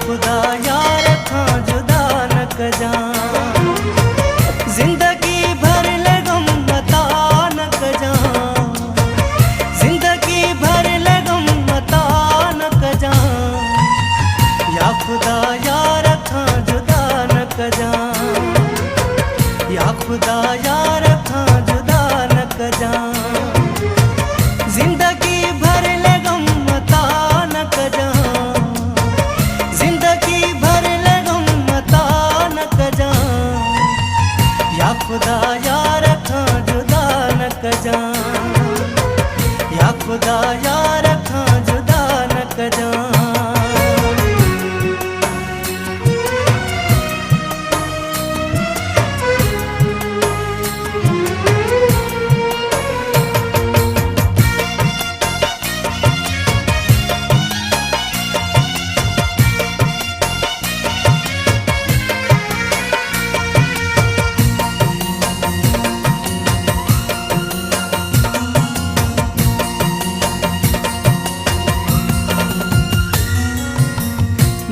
खुदा यार खां जुदा न कजां, जिंदगी भर लगम मता न कजां, जिंदगी भर लगम मता न कजां, या खुदा यार खां जुदा न कजां, या खुदा यार खां जुदा न कजां, जिंदगी भर लगम मता न कजां, जिंदगी भर लगम मता न कजां, या खुदा यार खां जुदा न कजां, या खुदा यार खां जुदा न कजां।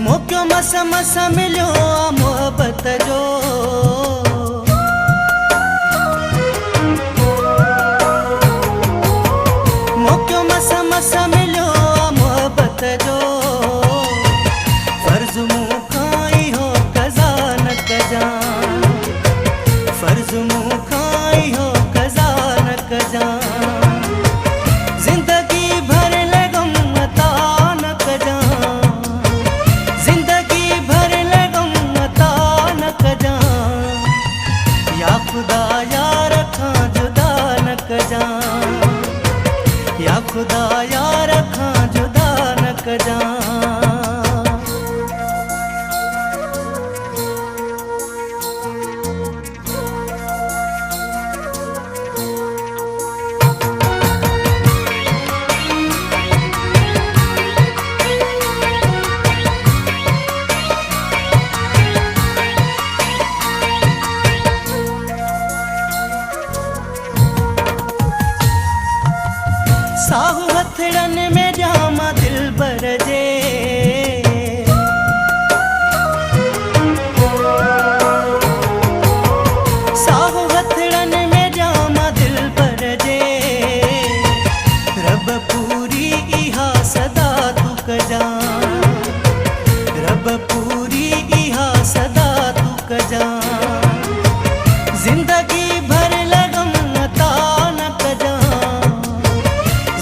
मोक्यो मस मस मिलियो मोहब्बत जो, मोक्यो मस मस मिलियो मोहब्बत जो, फर्ज मूं खां इहो कज़ा न कजां, फर्ज मूं खां इहो कज़ा न कजां, जिंदगी भर लगम मता न कजां, जिंदगी भर लगम मता न कजां, या खुदा यार खां जुदा न कजां, या खुदा यार खां जुदा न कजां। साहु हथड़न में ॼामा दिलबर जे, साहु हथड़न में ॼामा दिलबर जे, रब पूरी इहा सदा तू कजां, रब पूरी इहा सदा तू कजां, जिंदगी भर लगम मता न कजां,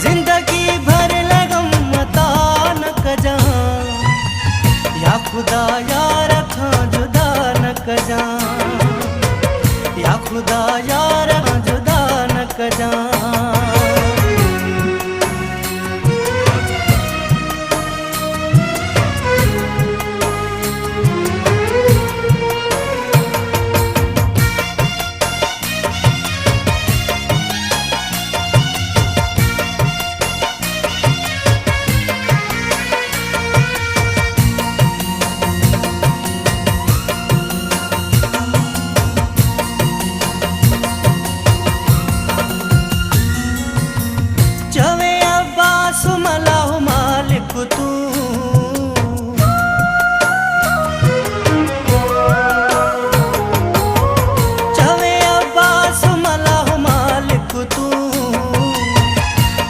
जिंदगी भर लगम मता न कजां, या खुदा यार खां जुदा न कजां, या खुदा यार खां जुदा न कजां। चवे अब्बास मलाहु मालिक तू, चवे अब्बास मलाहु मालिक तू,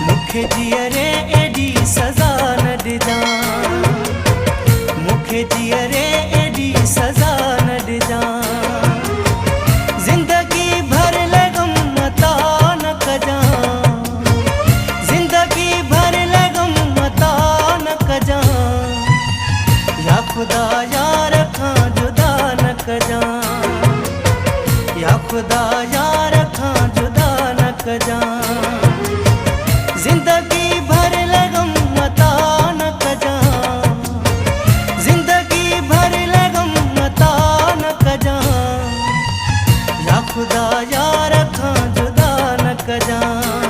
मुखे जियरे एडी सज़ा न ॾिजां, मुखे जियरे एडी सज़ा न ॾिजां, जिंदगी भर लगम मता न कजां, जिंदगी भर लगम मता न कजां, या खुदा यार खां जुदा न कजां, या खुदा यार खां जुदा न कजां, जिंदगी भर लगम मता न कजां, जिंदगी भर लगम मता न कजां, या खुदा यार खां जुदा न कजां।